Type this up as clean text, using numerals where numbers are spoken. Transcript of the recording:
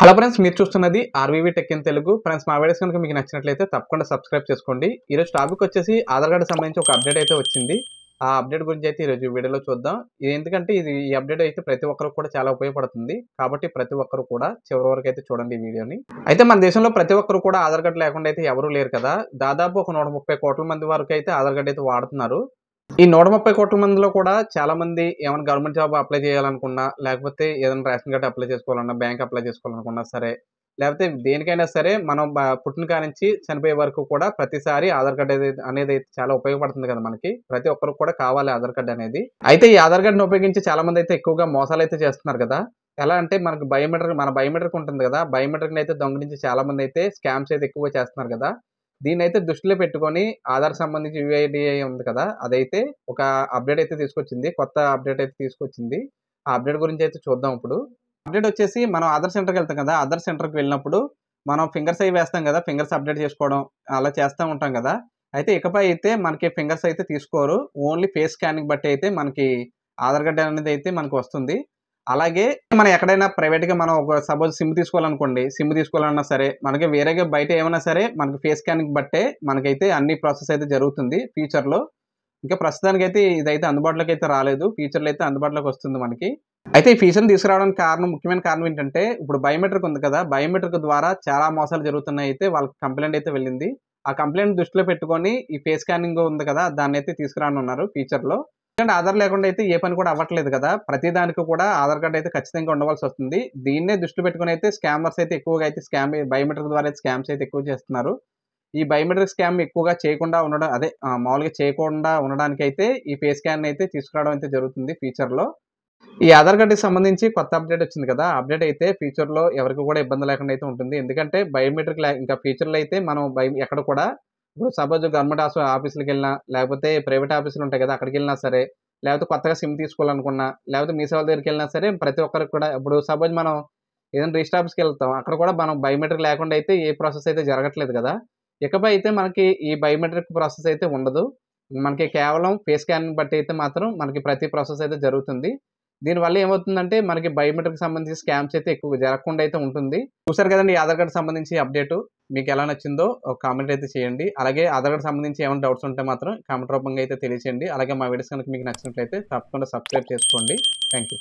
Hello friends, మీరు చూస్తున్నది ఆర్వీవీ tech in Telugu. Friends, మా వీడియోస్ కనుక మీకు నచ్చినట్లయితే తప్పకుండా సబ్స్క్రైబ్ చేసుకోండి. ఈరోజు టాపిక్ వచ్చేసి ఆధార్ కార్డు సంబంధించి ఒక అప్డేట్ అయితే వచ్చింది. ఆ అప్డేట్ గురించి అయితే ఈరోజు వీడియోలో చూద్దాం. ఇది ఎందుకంటే ఈ అప్డేట్ అయితే ప్రతి ఒక్కరికి కూడా చాలా ఉపయోగపడుతుంది. కాబట్టి ప్రతి ఒక్కరు కూడా చివరి వరకు అయితే చూడండి ఈ వీడియోని. అయితే మన దేశంలో ప్రతి ఒక్కరు కూడా ఆధార్ కార్డు లేకుండా అయితే ఎవరూ లేరు కదా. దాదాపు ఒక 130 కోట్ల మంది వరకు అయితే ఆధార్ కార్డు అయితే వాడుతున్నారు. ఈ 130 కోట్ల మందిలో కూడా చాలా మంది ఏమైనా గవర్నమెంట్ జాబ్ అప్లై చేయాలనుకున్నా, లేకపోతే ఏదైనా రేషన్ కార్డ్ అప్లై చేసుకోవాలన్నా, బ్యాంక్ అప్లై చేసుకోవాలనుకున్నా సరే, లేకపోతే దేనికైనా సరే మనం పుట్టిన కాడ నుంచి చనిపోయే వరకు కూడా ప్రతిసారి ఆధార్ కార్డ్ అనేది చాలా ఉపయోగపడుతుంది కదా మనకి. ప్రతి ఒక్కరికి కూడా కావాలి ఆధార్ కార్డ్ అనేది. అయితే ఈ ఆధార్ కార్డుని ఉపయోగించి చాలా మంది అయితే ఎక్కువగా మోసాలు అయితే చేస్తున్నారు కదా. ఎలా అంటే మనకు మన బయోమెట్రిక్ ఉంటుంది కదా, బయోమెట్రిక్ అయితే దొంగిలించి చాలా మంది అయితే స్కామ్స్ అయితే ఎక్కువగా చేస్తున్నారు కదా. దీన్నైతే దృష్టిలో పెట్టుకొని ఆధార్ సంబంధించి యూఐడిఐ ఉంది కదా, అదైతే ఒక అప్డేట్ అయితే తీసుకొచ్చింది. కొత్త అప్డేట్ అయితే తీసుకొచ్చింది. ఆ అప్డేట్ గురించి అయితే చూద్దాం ఇప్పుడు. అప్డేట్ వచ్చేసి మనం ఆధార్ సెంటర్కి వెళ్తాం కదా, ఆధార్ సెంటర్కి వెళ్ళినప్పుడు మనం ఫింగర్స్ అవి వేస్తాం కదా, ఫింగర్స్ అప్డేట్ చేసుకోవడం అలా చేస్తూ ఉంటాం కదా. అయితే ఇకపై అయితే మనకి ఫింగర్స్ అయితే తీసుకోరు, ఓన్లీ ఫేస్ స్కానింగ్ బట్టి అయితే మనకి ఆధార్ కార్డ్ అనేది అయితే మనకు వస్తుంది. అలాగే మనం ఎక్కడైనా ప్రైవేట్‌గా మనం ఒక సపోజ్ సిమ్ తీసుకోవాలనుకోండి, సిమ్ తీసుకోవాలన్నా సరే, మనకి వేరేగా బయట ఏమైనా సరే మనకి ఫేస్ స్కానింగ్ బట్టే మనకైతే అన్ని ప్రాసెస్ అయితే జరుగుతుంది ఫ్యూచర్‌లో. ఇంకా ప్రస్తుతానికైతే ఇదైతే అందుబాటులోకి అయితే రాలేదు. ఫ్యూచర్‌లో అయితే అందుబాటులోకి వస్తుంది మనకి. అయితే ఈ ఫీచర్‌ని తీసుకురావడానికి ముఖ్యమైన కారణం ఏంటంటే, ఇప్పుడు బయోమెట్రిక్ ఉంది కదా, బయోమెట్రిక్ ద్వారా చాలా మోసాలు జరుగుతున్నాయి. అయితే వాళ్ళకి కంప్లెయింట్ అయితే వెళ్ళింది. ఆ కంప్లెయింట్ దృష్టిలో పెట్టుకొని ఈ ఫేస్ స్కానింగ్ ఉంది కదా, దాన్నైతే తీసుకురానున్నారు ఫ్యూచర్‌లో. ఎందుకంటే ఆధార్ లేకుండా అయితే ఏ పని కూడా అవ్వట్లేదు కదా. ప్రతి దానికి కూడా ఆధార్ కార్డ్ అయితే ఖచ్చితంగా ఉండవలసి వస్తుంది. దీన్నే దృష్టిలో పెట్టుకొని అయితే స్కామర్స్ అయితే ఎక్కువగా అయితే బయోమెట్రిక్ ద్వారా అయితే స్కామ్స్ అయితే ఎక్కువ చేస్తున్నారు. ఈ బయోమెట్రిక్ స్కామ్ ఎక్కువగా చేయకుండా ఉండడం మామూలుగా చేయకుండా ఉండడానికైతే ఈ ఫేస్ స్కాన్ అయితే తీసుకురావడం అయితే జరుగుతుంది ఫ్యూచర్‌లో. ఈ ఆధార్ కార్డ్‌కి సంబంధించి కొత్త అప్డేట్ వచ్చింది కదా. అప్డేట్ అయితే ఫ్యూచర్‌లో ఎవరికి కూడా ఇబ్బంది లేకుండా అయితే ఉంటుంది. ఎందుకంటే బయోమెట్రిక్ ఇంకా ఫ్యూచర్‌లో అయితే మనం ఎక్కడ కూడా ఇప్పుడు సపోజ్ గవర్నమెంట్ ఆఫీసులకెళ్ళినా, లేకపోతే ప్రైవేట్ ఆఫీసులు ఉంటాయి కదా, అక్కడికెళ్ళినా సరే, లేకపోతే కొత్తగా సిమ్ తీసుకోవాలనుకున్నా, లేకపోతే మీ సేవల దగ్గరికెళ్ళినా సరే, ప్రతి ఒక్కరికి కూడా ఇప్పుడు సపోజ్ మనం ఏదైనా రిజిస్టర్ ఆఫీస్‌కెళ్తాం. అక్కడ కూడా మనం బయోమెట్రిక్ లేకుండా అయితే ఏ ప్రాసెస్ అయితే జరగట్లేదు కదా. ఇకపై అయితే మనకి ఈ బయోమెట్రిక్ ప్రాసెస్ అయితే ఉండదు. మనకి కేవలం ఫేస్ స్కాన్‌ని బట్టి అయితే మాత్రం మనకి ప్రతి ప్రాసెస్ అయితే జరుగుతుంది. దీనివల్ల ఏమవుతుందంటే మనకి బయోమెట్రిక్‌కి సంబంధించి స్కామ్స్ అయితే ఎక్కువగా జరగకుండా అయితే ఉంటుంది. చూసారు కదండీ ఈ ఆధార్ కార్డ్ సంబంధించి అప్డేటు. మీకెలా నచ్చిందో ఒక కామెంట్ అయితే చేయండి. అలాగే ఆధార్ కార్డ్ సంబంధించి ఏమైనా డౌట్స్ ఉంటే మాత్రం కామెంట్ రూపంగా అయితే తెలియచేయండి. అలాగే మా వీడియోస్ కనుక మీకు నచ్చినట్లయితే తప్పకుండా సబ్స్క్రైబ్ చేసుకోండి. Thank you.